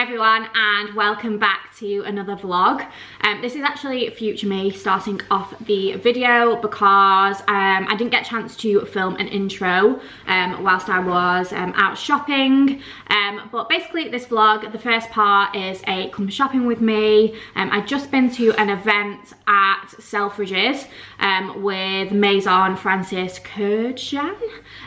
everyone, and welcome back to another vlog. This is actually future me starting off the video because I didn't get a chance to film an intro whilst I was out shopping. But basically this vlog, the first part is a come shopping with me. I'd just been to an event at Selfridges with Maison Francis Kurjan.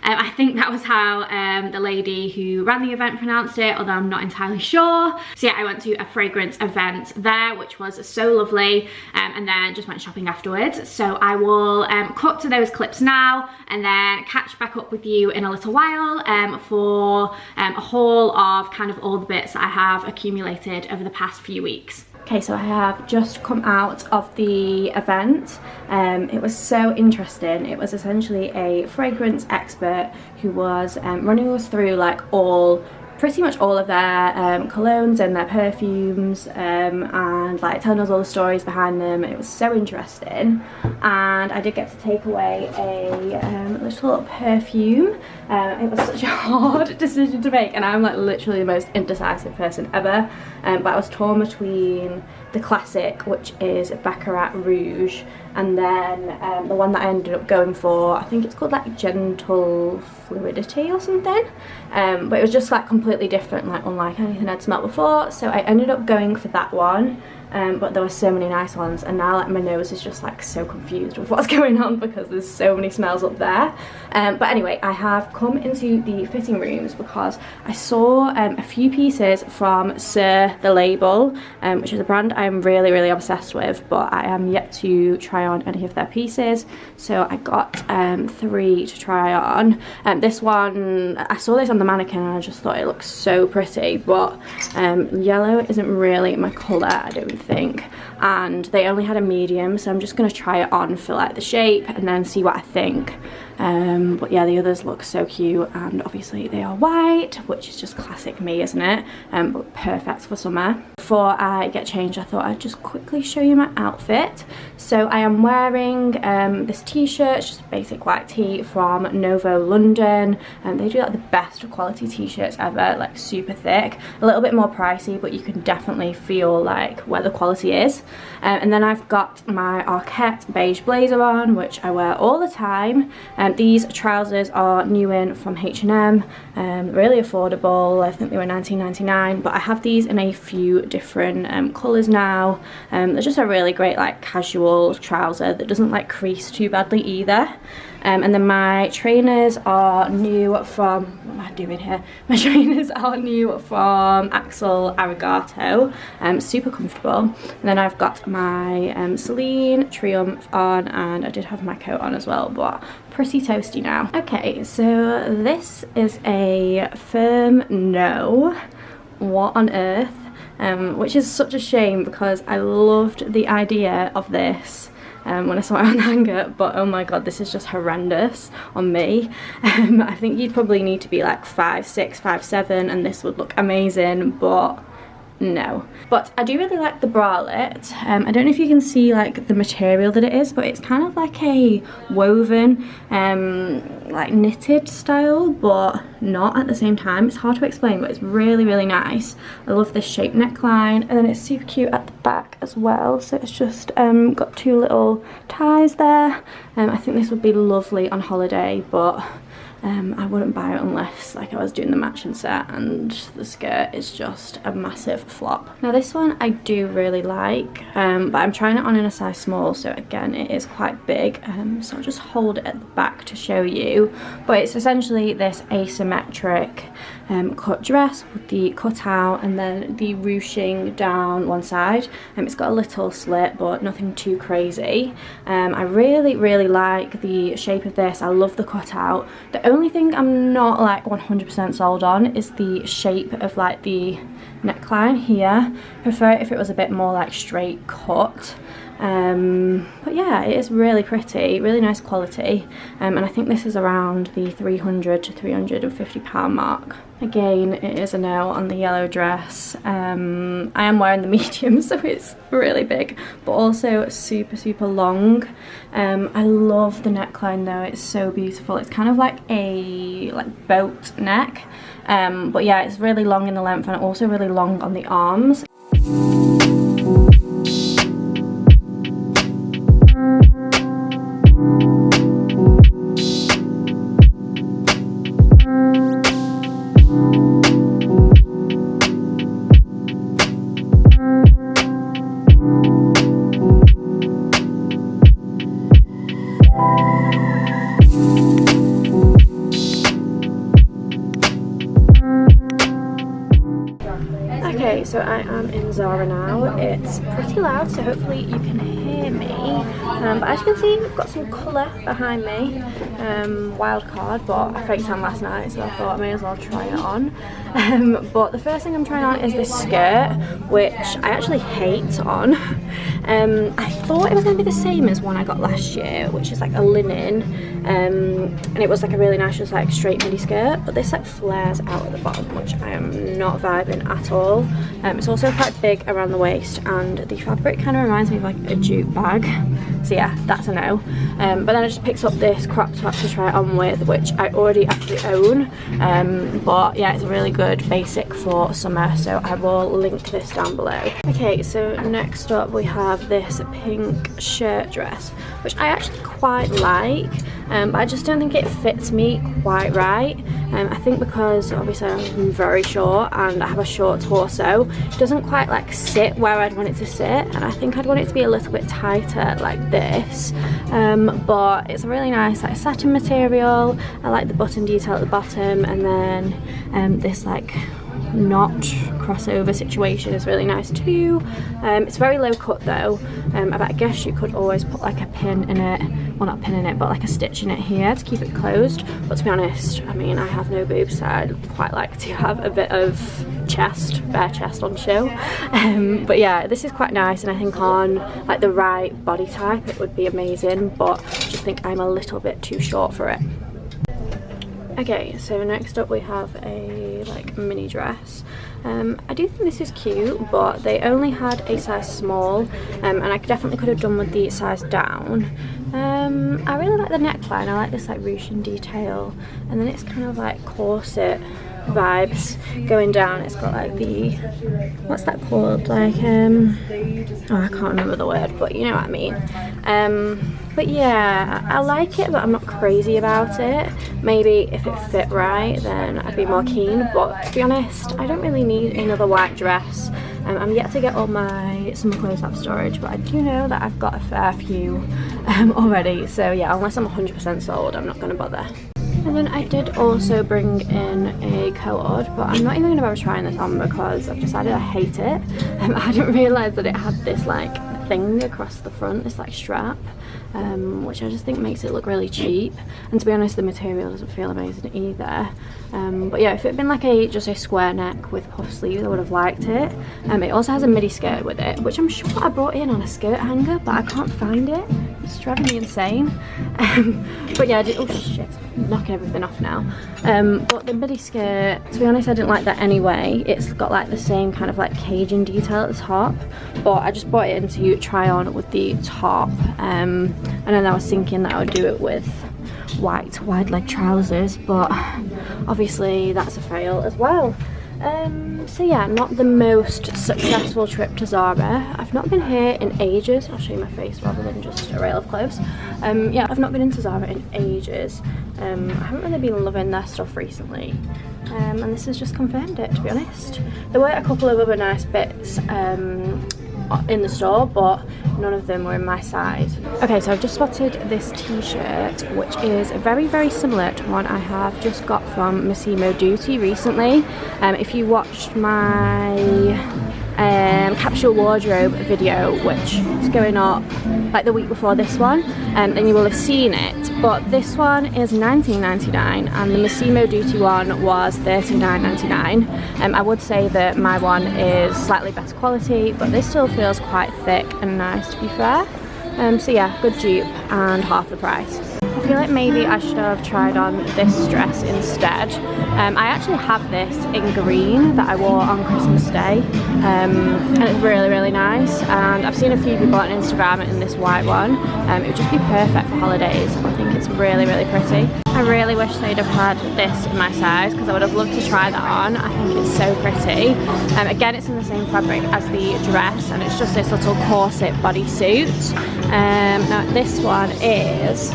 I think that was how the lady who ran the event pronounced it, although I'm not entirely sure. So yeah, I went to a fragrance event there, which was so lovely, and then just went shopping afterwards. So I will cut to those clips now and then catch back up with you in a little while for a haul of kind of all the bits that I have accumulated over the past few weeks. Okay, so I have just come out of the event. It was so interesting. It was essentially a fragrance expert who was running us through like pretty much all of their colognes and their perfumes, and like telling us all the stories behind them. It was so interesting, and I did get to take away a little perfume. It was such a hard decision to make, and I'm like literally the most indecisive person ever, but I was torn between the classic, which is Baccarat Rouge, and then the one that I ended up going for, I think it's called like Gentle Fluidity or something, but it was just like completely different, like unlike anything I'd smelled before. So I ended up going for that one. But there were so many nice ones, and now like my nose is just like so confused with what's going on because there's so many smells up there. But anyway, I have come into the fitting rooms because I saw a few pieces from Sir the Label, which is a brand I'm really obsessed with, but I am yet to try on any of their pieces. So I got 3 to try on. This one, I saw this on the mannequin and I just thought it looked so pretty, but yellow isn't really my colour, I don't think, and they only had a medium, so I'm just going to try it on for like the shape and then see what I think. But yeah, the others look so cute, and obviously they are white, which is just classic me, isn't it? But perfect for summer. Before I get changed, I thought I'd just quickly show you my outfit. So I am wearing this t-shirt, just a basic white tee from Novo London, and they do like the best quality t-shirts ever, like super thick, a little bit more pricey, but you can definitely feel like where the quality is. And then I've got my Arket beige blazer on, which I wear all the time. These trousers are new in from H&M, really affordable. I think they were $19.99, but I have these in a few different colours now. They're just a really great like casual trouser that doesn't like crease too badly either. And then my trainers are new from, what am I doing here? My trainers are new from Axel Arigato, super comfortable. And then I've got my Celine Triumph on, and I did have my coat on as well, but pretty toasty now. Okay, so this is a firm no. What on earth? Which is such a shame because I loved the idea of this when I saw it on the hanger, but oh my god, this is just horrendous on me. I think you'd probably need to be like 5'6", 5'7", and this would look amazing, but no. But I do really like the bralette. I don't know if you can see like the material that it is, but it's kind of like a woven like knitted style, but not at the same time. It's hard to explain, but it's really nice. I love this shape neckline, and then it's super cute at the back as well. So it's just got 2 little ties there. I think this would be lovely on holiday, but I wouldn't buy it unless like I was doing the matching set, and the skirt is just a massive flop. Now this one I do really like, but I'm trying it on in a size small, so again it is quite big, so I'll just hold it at the back to show you. But it's essentially this asymmetric cut dress with the cutout and then the ruching down one side. It's got a little slit, but nothing too crazy. I really like the shape of this. I love the cutout. The only thing I'm not like 100% sold on is the shape of like the neckline here. I prefer it if it was a bit more like straight cut. But yeah, it is really pretty, really nice quality, and I think this is around the £300 to £350 mark. Again, it is a no on the yellow dress. I am wearing the medium, so it's really big, but also super long. I love the neckline though, it's so beautiful. It's kind of like a boat neck, but yeah, it's really long in the length and also really long on the arms. Okay, so I am in Zara now. It's pretty loud, so hopefully you can hear me. But as you can see, we've got some colour behind me. Wild card, but I faked on last night, so I thought I may as well try it on. But the first thing I'm trying on is this skirt, which I actually hate on. I thought it was going to be the same as one I got last year, which is like a linen, and it was like a really nice, just like straight midi skirt, but this like flares out at the bottom, which I am not vibing at all. It's also quite big around the waist, and the fabric kind of reminds me of like a jute bag, so yeah, that's a no. But then I just picked up this crop top to try it on with, which I already actually own, but yeah, it's a really good basic for summer, so I will link this down below. Okay, so next up we have this pink shirt dress, which I actually quite like, but I just don't think it fits me quite right. I think because obviously I'm very short and I have a short torso, it doesn't quite like sit where I'd want it to sit, and I think I'd want it to be a little bit tighter like this. But it's a really nice like satin material. I like the button detail at the bottom, and then this like knot crossover situation is really nice too. It's very low cut though, but I guess you could always put like a pin in it, well not a pin in it, but like a stitch in it here to keep it closed. But to be honest, I mean, I have no boobs, so I'd quite like to have a bit of chest, bare chest on show. But yeah, this is quite nice, and I think on like the right body type it would be amazing, but I just think I'm a little bit too short for it. Okay, so next up we have a like mini dress. I do think this is cute, but they only had a size small, and I definitely could have done with the size down. I really like the neckline. I like this like ruching detail, and then it's kind of like corset vibes going down. It's got like the, what's that called, like oh, I can't remember the word, but you know what I mean. But yeah, I like it, but I'm not crazy about it. Maybe if it fit right, then I'd be more keen, but to be honest, I don't really need another white dress. I'm yet to get all my summer clothes out of storage, but I do know that I've got a fair few already, so yeah, unless I'm 100% sold, I'm not going to bother. And then I did also bring in a coat, but I'm not even going to bother trying this on because I've decided I hate it. I didn't realise that it had this like thing across the front, this like strap, which I just think makes it look really cheap, and to be honest the material doesn't feel amazing either. But yeah, if it had been like just a square neck with puff sleeves, I would have liked it. It also has a midi skirt with it, which I'm sure I brought in on a skirt hanger, but I can't find it. It's driving me insane. But yeah, oh shit, I'm knocking everything off now. But the midi skirt, to be honest, I didn't like that anyway. It's got like the same kind of like Cajun detail at the top, but I just brought it in to try on with the top, and then I was thinking that I would do it with white wide leg trousers, but obviously that's a fail as well. So yeah, not the most successful trip to Zara. I've not been here in ages. I'll show you my face rather than just a rail of clothes. Yeah, I've not been into Zara in ages. I haven't really been loving their stuff recently, and this has just confirmed it, to be honest. There were a couple of other nice bits in the store, but none of them were in my size. Okay, so I've just spotted this t-shirt, which is very similar to one I have just got from Massimo Dutti recently. If you watched my capsule wardrobe video, which is going up like the week before this one, then you will have seen it. But this one is £19.99 and the Massimo Dutti one was £39.99. I would say that my one is slightly better quality, but this still feels quite thick and nice, to be fair. So yeah, good dupe and half the price. I feel like maybe I should have tried on this dress instead. I actually have this in green that I wore on Christmas Day, and it's really, really nice. And I've seen a few people on Instagram in this white one. It would just be perfect for holidays. I think it's really, really pretty. I really wish they'd have had this in my size because I would have loved to try that on. I think it's so pretty. Again, it's in the same fabric as the dress, and it's just this little corset bodysuit. Now this one is...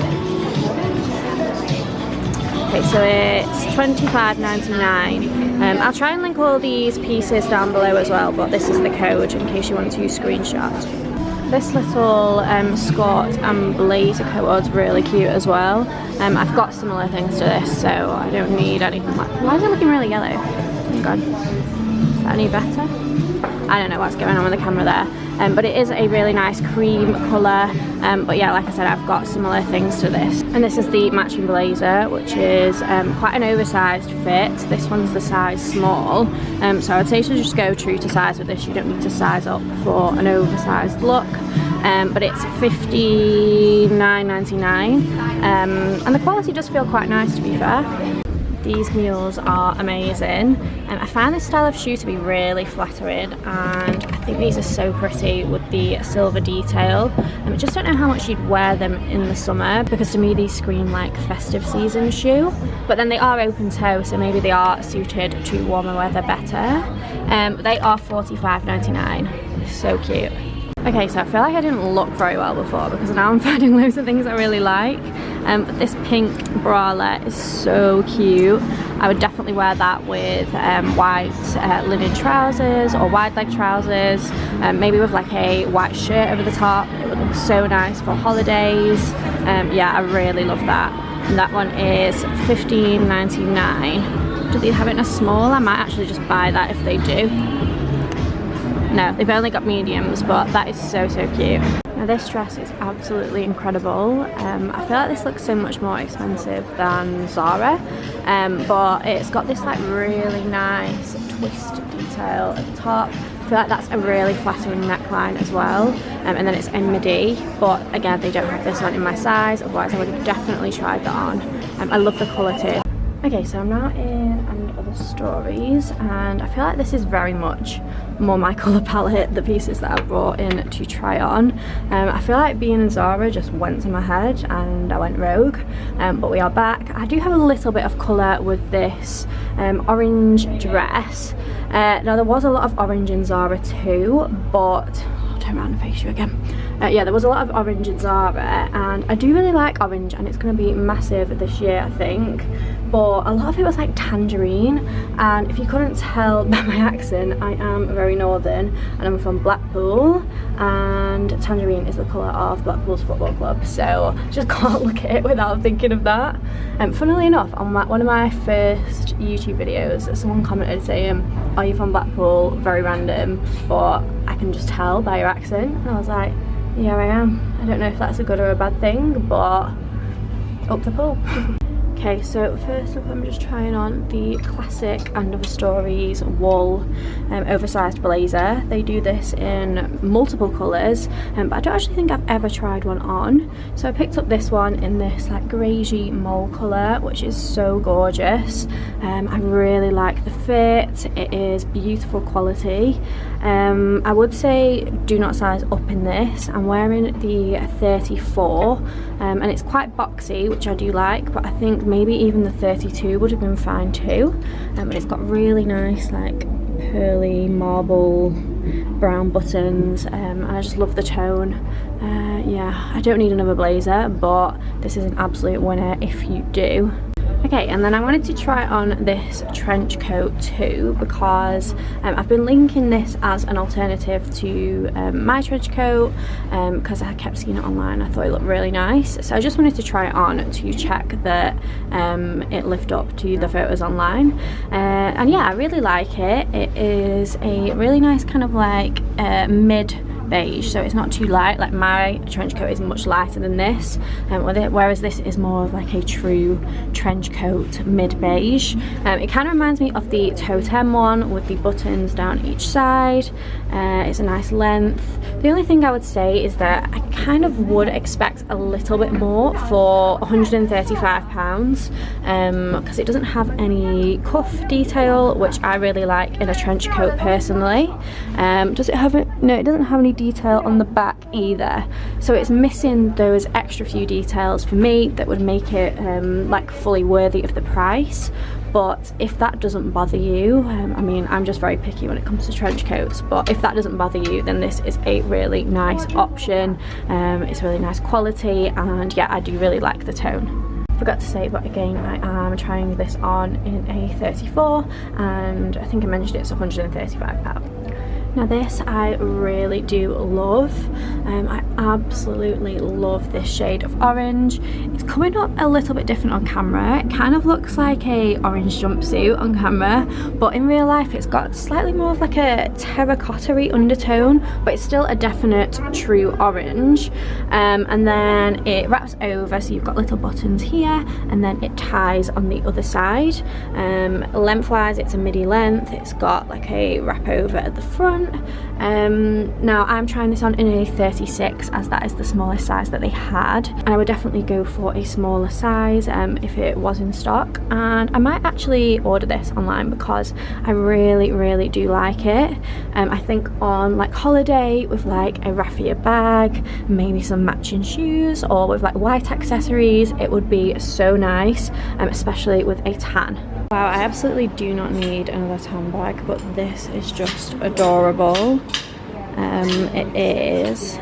Okay, so it's £25.99. I'll try and link all these pieces down below as well, but this is the code in case you want to screenshot. This little skirt and blazer coat's really cute as well. I've got similar things to this, so I don't need anything like... Why is it looking really yellow? Oh god. Is that any better? I don't know what's going on with the camera there, but it is a really nice cream colour. But yeah, like I said, I've got similar things to this. And this is the matching blazer, which is quite an oversized fit. This one's the size small, so I'd say to just go true to size with this. You don't need to size up for an oversized look. But it's £59.99, and the quality does feel quite nice, to be fair. These mules are amazing, and I find this style of shoe to be really flattering, and I think these are so pretty with the silver detail. I just don't know how much you'd wear them in the summer, because to me these scream like festive season shoe, but then they are open toe, so maybe they are suited to warmer weather better. They are £45.99, so cute. Okay, so I feel like I didn't look very well before because now I'm finding loads of things I really like. But this pink bralette is so cute. I would definitely wear that with white linen trousers or wide leg trousers, maybe with like a white shirt over the top. It would look so nice for holidays. Yeah, I really love that. And that one is £15.99. Do they have it in a small? I might actually just buy that if they do. No, they've only got mediums, but that is so, so cute. Now this dress is absolutely incredible. I feel like this looks so much more expensive than Zara, but it's got this like really nice twist detail at the top. I feel like that's a really flattering neckline as well, and then it's in midi, but again they don't have this one in my size, otherwise I would have definitely tried that on. I love the colour too. Okay, so I'm now in And Other Stories, and I feel like this is very much more my colour palette, the pieces that I brought in to try on. I feel like being in Zara just went to my head and I went rogue, but we are back. I do have a little bit of colour with this orange dress. Now there was a lot of orange in Zara too, but I'll turn around and face you again. Yeah, there was a lot of orange in Zara, and I do really like orange, and it's going to be massive this year, I think. But a lot of it was like tangerine, and if you couldn't tell by my accent, I am very northern and I'm from Blackpool, and tangerine is the colour of Blackpool's football club, so just can't look at it without thinking of that. Funnily enough, on one of my first YouTube videos, someone commented saying, "Are you from Blackpool?" Very random, but I can just tell by your accent, and I was like, yeah, I am. I don't know if that's a good or a bad thing, but up the pool. Okay, so first up I'm just trying on the classic And Other Stories wool oversized blazer. They do this in multiple colours, but I don't actually think I've ever tried one on. So I picked up this one in this like greigey mole colour, which is so gorgeous. I really like the fit. It is beautiful quality. I would say do not size up in this. I'm wearing the 34, and it's quite boxy, which I do like, but I think maybe even the 32 would have been fine too. But it's got really nice like pearly marble brown buttons, and I just love the tone. Yeah, I don't need another blazer, but this is an absolute winner if you do. Okay, and then I wanted to try on this trench coat too, because I've been linking this as an alternative to my trench coat, because I kept seeing it online. I thought it looked really nice, so I just wanted to try it on to check that it lived up to the photos online. And yeah, I really like it. It is a really nice kind of like mid beige, so it's not too light. Like my trench coat is much lighter than this, whereas this is more of like a true trench coat mid beige. It kind of reminds me of the Totem one with the buttons down each side. It's a nice length. The only thing I would say is that I kind of would expect a little bit more for £135, because it doesn't have any cuff detail, which I really like in a trench coat personally. Does it have it? No, it doesn't have any detail on the back either, so it's missing those extra few details for me that would make it like fully worthy of the price. But if that doesn't bother you, I mean, I'm just very picky when it comes to trench coats, but if that doesn't bother you, then this is a really nice option. It's really nice quality, and yeah, I do really like the tone. Forgot to say, but again, I am trying this on in a 34, and I think I mentioned it's £135. Now this I really do love. I absolutely love this shade of orange. It's coming up a little bit different on camera. It kind of looks like a orange jumpsuit on camera, but in real life it's got slightly more of like a terracotta-y undertone, but it's still a definite true orange. And then it wraps over, so you've got little buttons here, and then it ties on the other side. Lengthwise it's a midi length. It's got like a wrap over at the front. Now I'm trying this on in a 36, as that is the smallest size that they had, and I would definitely go for a smaller size if it was in stock. And I might actually order this online because I really do like it. I think on like holiday with like a raffia bag, maybe some matching shoes, or with like white accessories, it would be so nice, especially with a tan. Wow, I absolutely do not need another handbag, but this is just adorable. It is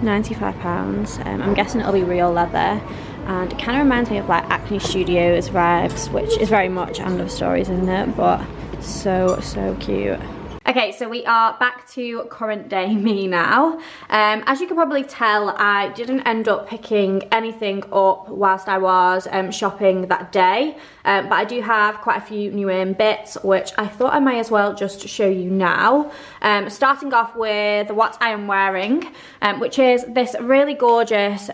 £95. I'm guessing it'll be real leather, and it kind of reminds me of like Acne Studios vibes, which is very much End of Stories, isn't it? But so cute. Okay, so we are back to current day me now. As you can probably tell, I didn't end up picking anything up whilst I was shopping that day, but I do have quite a few new in bits, which I thought I may as well just show you now. Starting off with what I am wearing, which is this really gorgeous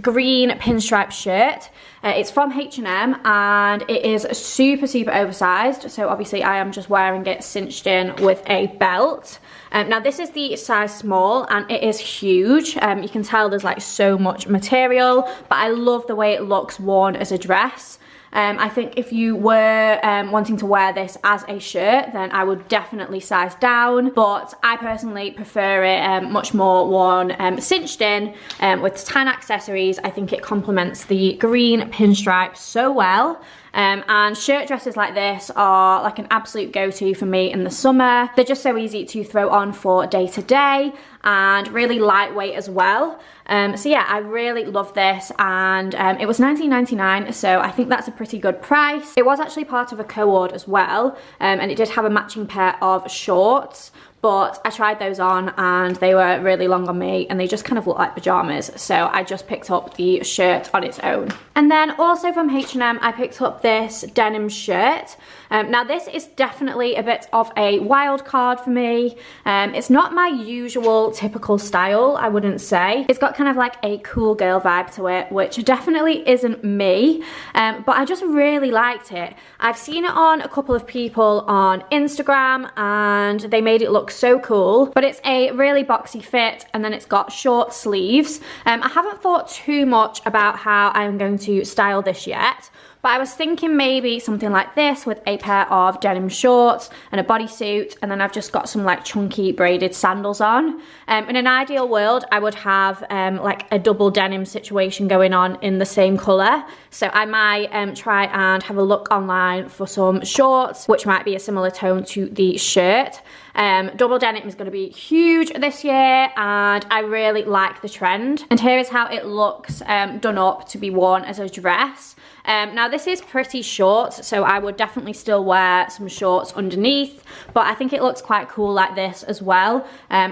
green pinstripe shirt. It's from H&M, and it is super oversized, so obviously I am just wearing it cinched in with a belt. Now this is the size small, and it is huge. You can tell there's like so much material, but I love the way it looks worn as a dress. I think if you were wanting to wear this as a shirt, then I would definitely size down, but I personally prefer it much more worn cinched in with tan accessories. I think it complements the green pinstripe so well. And shirt dresses like this are like an absolute go-to for me in the summer. They're just so easy to throw on for day to day, and really lightweight as well. So yeah, I really love this, and it was £19.99, so I think that's a pretty good price. It was actually part of a co-ord as well, and it did have a matching pair of shorts, but I tried those on and they were really long on me, and they just kind of look like pajamas, so I just picked up the shirt on its own. And then also from H&M, I picked up this denim shirt. Now this is definitely a bit of a wild card for me. It's not my usual typical style, I wouldn't say. It's got kind of like a cool girl vibe to it, which definitely isn't me, but I just really liked it. I've seen it on a couple of people on Instagram, and they made it look so cool, but it's a really boxy fit, and then it's got short sleeves. I haven't thought too much about how I'm going to style this yet, But I was thinking maybe something like this with a pair of denim shorts and a bodysuit, and then I've just got some like chunky braided sandals on. In an ideal world, I would have like a double denim situation going on in the same colour. So I might try and have a look online for some shorts, which might be a similar tone to the shirt. Double denim is going to be huge this year, and I really like the trend. And here is how it looks done up to be worn as a dress. Now this is pretty short, so I would definitely still wear some shorts underneath, but I think it looks quite cool like this as well.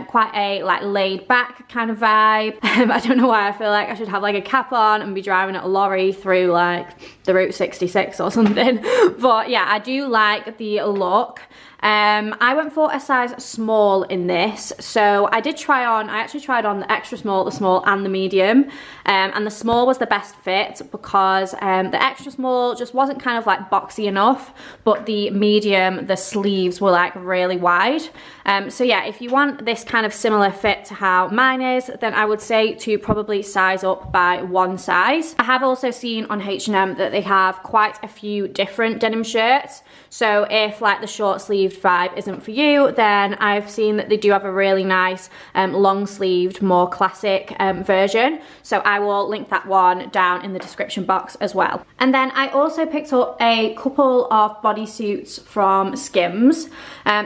Quite a like laid back kind of vibe. I don't know why I feel like I should have like a cap on and be driving a lorry through like the Route 66 or something. But yeah, I do like the look. I went for a size small in this, so I actually tried on the extra small, the small and the medium, and the small was the best fit because the extra small just wasn't kind of like boxy enough, but the medium, the sleeves were like really wide. So yeah, if you want this kind of similar fit to how mine is, then I would say to probably size up by one size. I have also seen on H&M that they have quite a few different denim shirts, so if like the short sleeved vibe isn't for you, then I've seen that they do have a really nice long sleeved, more classic version, so I will link that one down in the description box as well. And then I also picked up a couple of bodysuits from Skims.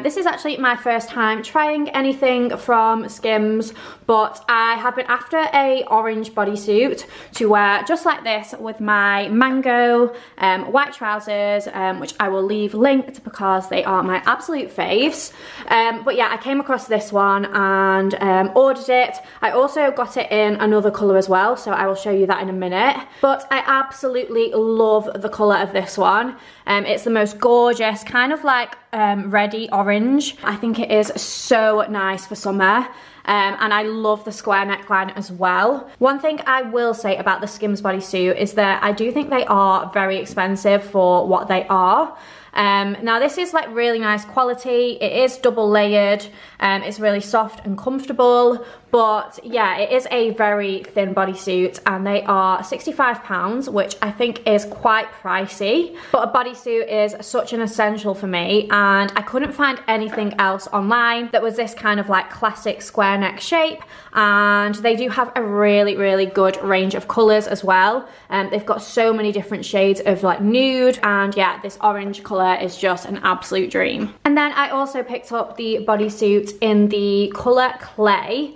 This is actually my first time trying anything from Skims, but I have been after a orange bodysuit to wear just like this with my mango white trousers, which I will leave linked because they are my absolute faves. But yeah, I came across this one and ordered it. I also got it in another colour as well, so I will show you that in a minute. But I absolutely love the colour of this one. It's the most gorgeous kind of like reddy orange. I think it is so nice for summer. And I love the square neckline as well. One thing I will say about the Skims bodysuit is that I do think they are very expensive for what they are. Now this is like really nice quality. It is double layered. It's really soft and comfortable, but yeah, it is a very thin bodysuit and they are £65, which I think is quite pricey. But a bodysuit is such an essential for me, and I couldn't find anything else online that was this kind of like classic square neck shape, and they do have a really, really good range of colours as well. They've got so many different shades of like nude, and yeah, this orange colour is just an absolute dream. And then I also picked up the bodysuit in the colour Clay,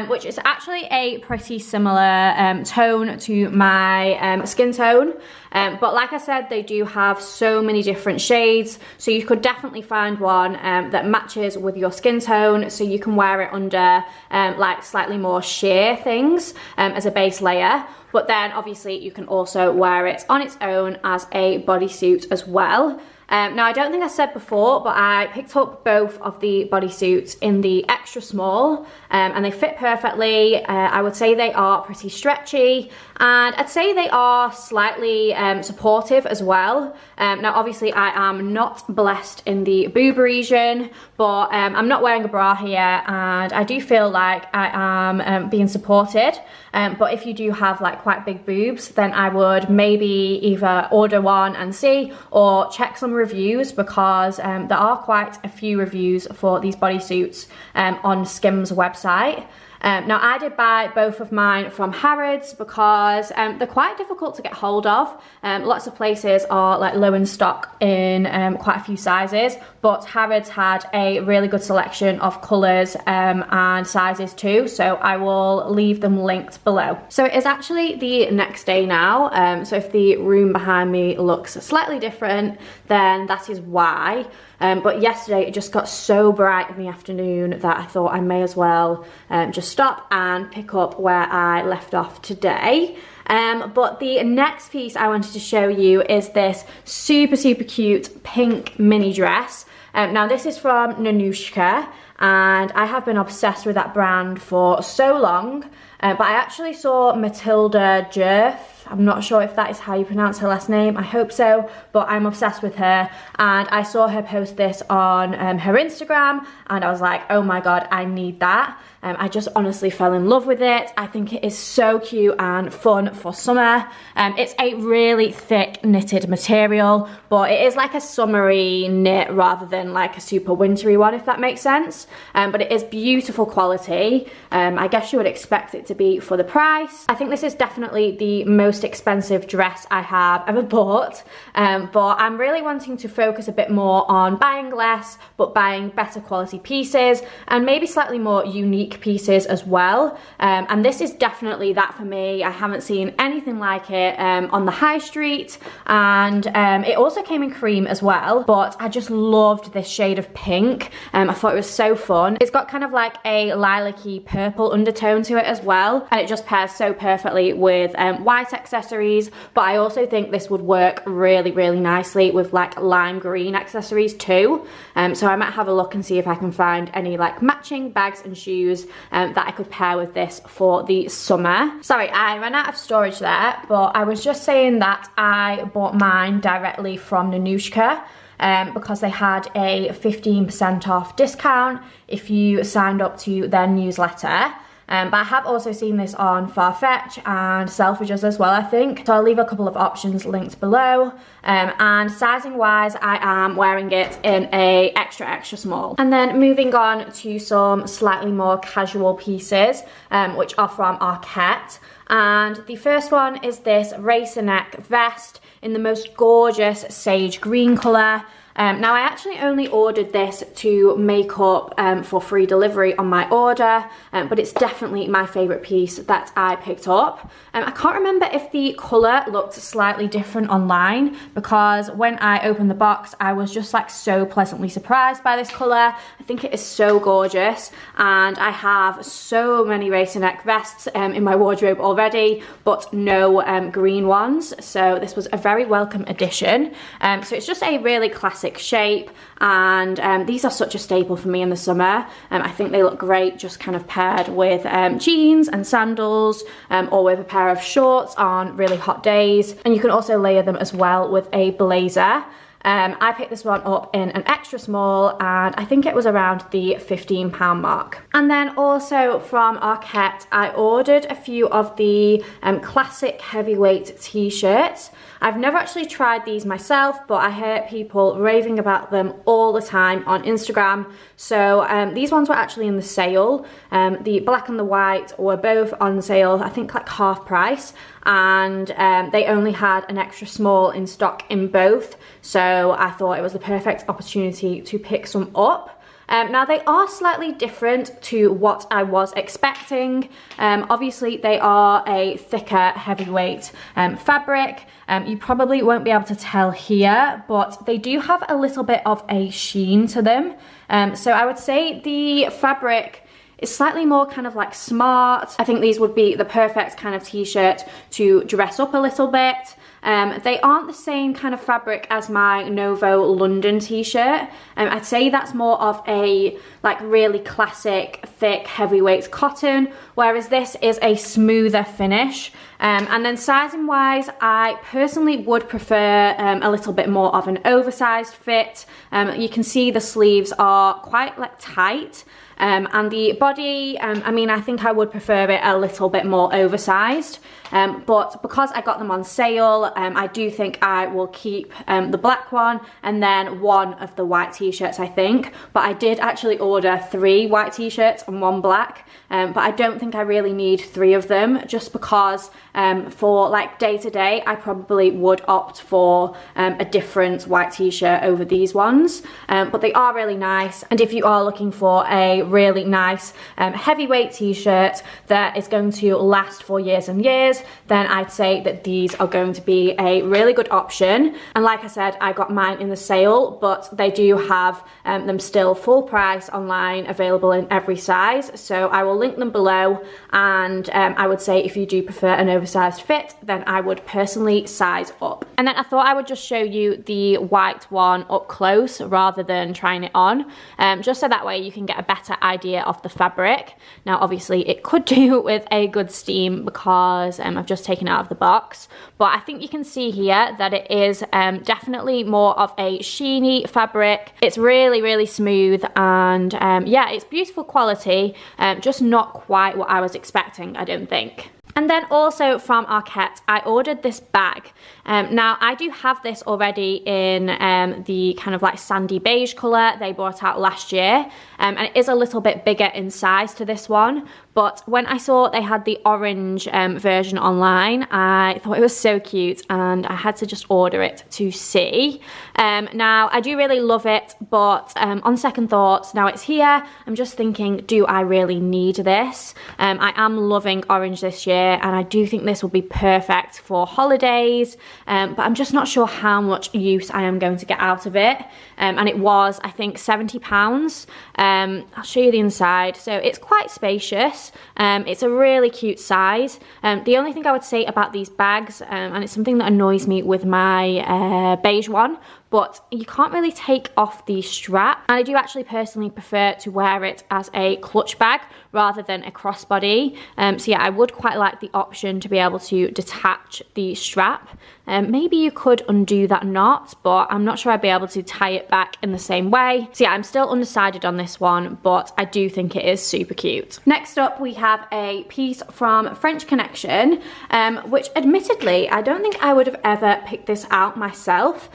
which is actually a pretty similar tone to my skin tone. But like I said, they do have so many different shades, so you could definitely find one that matches with your skin tone, so you can wear it under like slightly more sheer things as a base layer. But then obviously you can also wear it on its own as a bodysuit as well. Now I don't think I said before, but I picked up both of the bodysuits in the extra small, and they fit perfectly. I would say they are pretty stretchy, and I'd say they are slightly supportive as well. Now obviously I am not blessed in the boob region, but I'm not wearing a bra here, and I do feel like I am being supported. But if you do have like quite big boobs, then I would maybe either order one and see, or check some reviews, because there are quite a few reviews for these bodysuits on Skims website. Now I did buy both of mine from Harrods because they're quite difficult to get hold of. Lots of places are like low in stock in quite a few sizes, but Harrods had a really good selection of colours and sizes too, so I will leave them linked below. So it is actually the next day now, so if the room behind me looks slightly different, then that is why. But yesterday it just got so bright in the afternoon that I thought I may as well just stop and pick up where I left off today. But the next piece I wanted to show you is this super, super cute pink mini dress. Now this is from Nanushka, and I have been obsessed with that brand for so long. But I actually saw Matilda Jerf. I'm not sure if that is how you pronounce her last name. I hope so, but I'm obsessed with her. And I saw her post this on her Instagram, and I was like, oh my God, I need that. I just honestly fell in love with it. I think it is so cute and fun for summer. It's a really thick knitted material, but it is like a summery knit rather than like a super wintry one, if that makes sense. But it is beautiful quality. I guess you would expect it to be for the price. I think this is definitely the most expensive dress I have ever bought, but I'm really wanting to focus a bit more on buying less but buying better quality pieces and maybe slightly more unique pieces as well, and this is definitely that for me. I haven't seen anything like it on the high street, and it also came in cream as well, but I just loved this shade of pink. I thought it was so fun. It's got kind of like a lilac-y purple undertone to it as well, and it just pairs so perfectly with white accessories, but I also think this would work really, really nicely with like lime green accessories too. So I might have a look and see if I can find any like matching bags and shoes that I could pair with this for the summer. Sorry, I ran out of storage there, but I was just saying that I bought mine directly from Nanushka because they had a 15% off discount if you signed up to their newsletter. But I have also seen this on Farfetch and Selfridges as well, I think. So I'll leave a couple of options linked below. And sizing wise, I am wearing it in a extra small. And then moving on to some slightly more casual pieces, which are from Arket. And the first one is this racer neck vest in the most gorgeous sage green colour. Now I actually only ordered this to make up for free delivery on my order, but it's definitely my favourite piece that I picked up. I can't remember if the colour looked slightly different online, because when I opened the box I was just like so pleasantly surprised by this colour. I think it is so gorgeous, and I have so many racer neck vests in my wardrobe already, but no green ones, so this was a very welcome addition. So it's just a really classic shape, and these are such a staple for me in the summer. I think they look great just kind of paired with jeans and sandals, or with a pair of shorts on really hot days, and you can also layer them as well with a blazer. I picked this one up in an extra small, and I think it was around the £15 mark. And then also from Arket, I ordered a few of the classic heavyweight t-shirts. I've never actually tried these myself, but I hear people raving about them all the time on Instagram. So these ones were actually in the sale. The black and the white were both on sale, I think like half price, and they only had an extra small in stock in both. So I thought it was the perfect opportunity to pick some up. Now they are slightly different to what I was expecting. Obviously they are a thicker heavyweight fabric. You probably won't be able to tell here, but they do have a little bit of a sheen to them. So I would say the fabric is slightly more kind of like smart. I think these would be the perfect kind of t-shirt to dress up a little bit. They aren't the same kind of fabric as my Novo London t-shirt. I'd say that's more of a like really classic thick heavyweight cotton, whereas this is a smoother finish. And then sizing wise, I personally would prefer a little bit more of an oversized fit. You can see the sleeves are quite like tight. And the body, I mean, I think I would prefer it a little bit more oversized. But because I got them on sale, I do think I will keep the black one and then one of the white t-shirts, I think. But I did actually order 3 white t-shirts and 1 black. But I don't think I really need 3 of them, just because for like day to day, I probably would opt for a different white t-shirt over these ones. But they are really nice. And if you are looking for a really nice heavyweight t-shirt that is going to last for years and years, then I'd say that these are going to be a really good option. And like I said, I got mine in the sale, but they do have them still full price online, available in every size. size, so I will link them below, and I would say if you do prefer an oversized fit, then I would personally size up. And then I thought I would just show you the white one up close rather than trying it on, just so that way you can get a better idea of the fabric. Now obviously it could do with a good steam because I've just taken it out of the box, but I think you can see here that it is definitely more of a sheeny fabric. It's really smooth, and yeah, it's beautiful quality, just not quite what I was expecting, I don't think. And then also from Arket, I ordered this bag. Now I do have this already in the kind of like sandy beige colour they brought out last year, and it is a little bit bigger in size to this one, but when I saw they had the orange version online, I thought it was so cute and I had to just order it to see. Now I do really love it, but on second thoughts, now it's here, I'm just thinking, do I really need this? I am loving orange this year, and I do think this will be perfect for holidays, but I'm just not sure how much use I am going to get out of it. And it was, I think, £70. I'll show you the inside. So it's quite spacious. It's a really cute size. The only thing I would say about these bags, and it's something that annoys me with my beige one, but you can't really take off the strap, and I do actually personally prefer to wear it as a clutch bag rather than a crossbody. So yeah, I would quite like the option to be able to detach the strap. Maybe you could undo that knot, but I'm not sure I'd be able to tie it back in the same way. So yeah, I'm still undecided on this one, but I do think it is super cute. Next up, we have a piece from French Connection, which admittedly, I don't think I would have ever picked this out myself,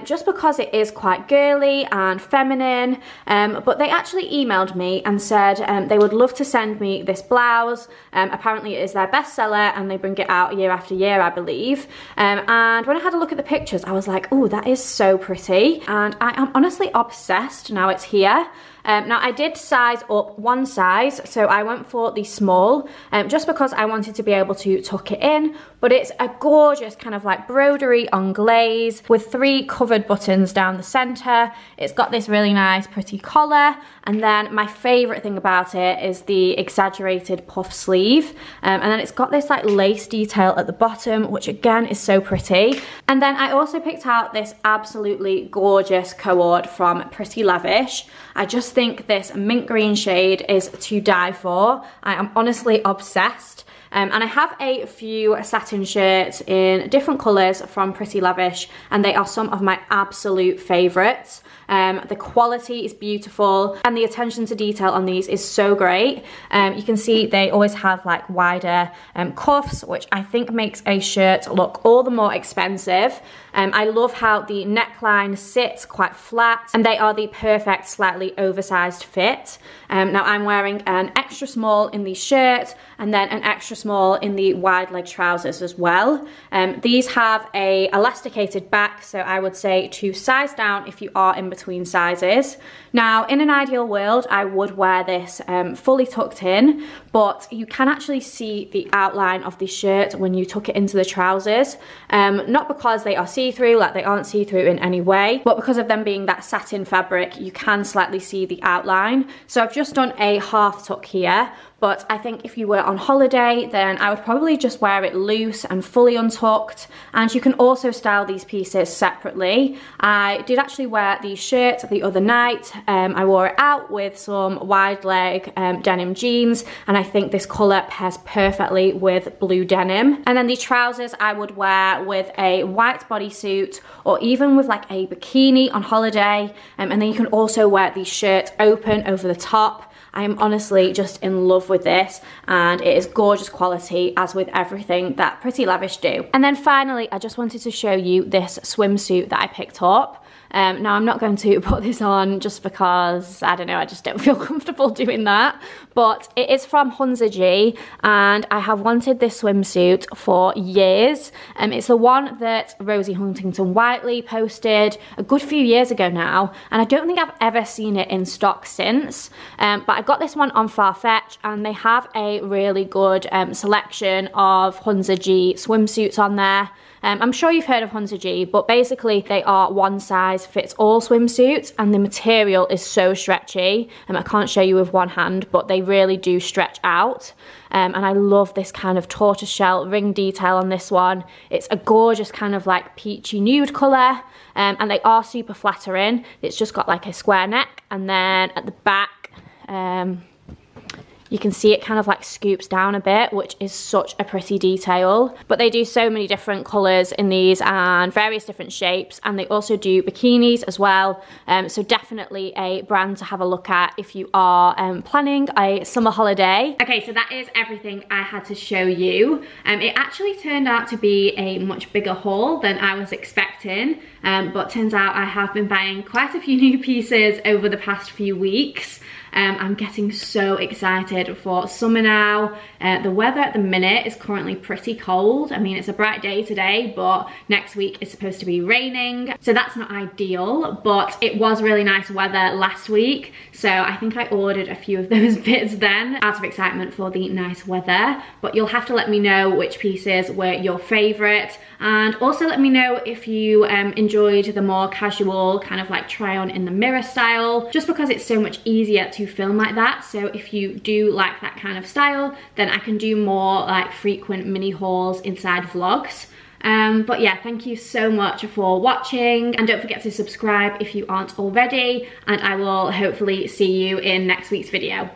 just because it is quite girly and feminine, but they actually emailed me and said they would love to send me this blouse. Apparently it is their bestseller and they bring it out year after year, I believe. And when I had a look at the pictures, I was like, oh, that is so pretty. And I am honestly obsessed now it's here. Now I did size up one size, so I went for the small, just because I wanted to be able to tuck it in, but it's a gorgeous kind of like broderie on glaze with 3 covered buttons down the center. It's got this really nice pretty collar, and then my favorite thing about it is the exaggerated puff sleeve, and then it's got this like lace detail at the bottom, which again is so pretty. And then I also picked out this absolutely gorgeous cord from Pretty Lavish. I just think this mint green shade is to die for. I am honestly obsessed. And I have a few satin shirts in different colours from Pretty Lavish, and they are some of my absolute favourites. The quality is beautiful and the attention to detail on these is so great. You can see they always have like wider cuffs, which I think makes a shirt look all the more expensive. I love how the neckline sits quite flat, and they are the perfect slightly oversized fit. Now I'm wearing an extra small in the shirt and then an extra small in the wide leg trousers as well. These have a elasticated back, so I would say to size down if you are in between sizes. Now in an ideal world I would wear this fully tucked in, but you can actually see the outline of the shirt when you tuck it into the trousers, not because they are see-through, like they aren't see-through in any way, but because of them being that satin fabric, you can slightly see the outline. So I've just done a half tuck here, but I think if you were on holiday, then I would probably just wear it loose and fully untucked. And you can also style these pieces separately. I did actually wear the shirt the other night. I wore it out with some wide leg denim jeans, and I think this colour pairs perfectly with blue denim. And then the trousers I would wear with a white bodysuit, or even with like a bikini on holiday. And then you can also wear the shirt open over the top. I am honestly just in love with this, and it is gorgeous quality, as with everything that Pretty Lavish do. And then finally, I just wanted to show you this swimsuit that I picked up. Now I'm not going to put this on just because, I don't know, I just don't feel comfortable doing that. But it is from HUNZA, and I have wanted this swimsuit for years. It's the one that Rosie Huntington-Whiteley posted a good few years ago now, and I don't think I've ever seen it in stock since. But I got this one on Farfetch, and they have a really good selection of HUNZA swimsuits on there. I'm sure you've heard of HUNZA, but basically they are one size fits all swimsuits, and the material is so stretchy. I can't show you with one hand, but they really do stretch out. And I love this kind of tortoiseshell ring detail on this one. It's a gorgeous kind of like peachy nude colour, and they are super flattering. It's just got like a square neck, and then at the back, you can see it kind of like scoops down a bit, which is such a pretty detail. But they do so many different colours in these and various different shapes, and they also do bikinis as well. So definitely a brand to have a look at if you are planning a summer holiday. Okay, so that is everything I had to show you. It actually turned out to be a much bigger haul than I was expecting, but turns out I have been buying quite a few new pieces over the past few weeks. I'm getting so excited for summer now. The weather at the minute is currently pretty cold. I mean, it's a bright day today, but next week is supposed to be raining, so that's not ideal, but it was really nice weather last week, so I think I ordered a few of those bits then out of excitement for the nice weather. But you'll have to let me know which pieces were your favourite, and also let me know if you enjoyed the more casual kind of like try on in the mirror style, just because it's so much easier to film like that. So if you do like that kind of style, then I can do more like frequent mini hauls inside vlogs. But yeah, thank you so much for watching, and don't forget to subscribe if you aren't already, and I will hopefully see you in next week's video.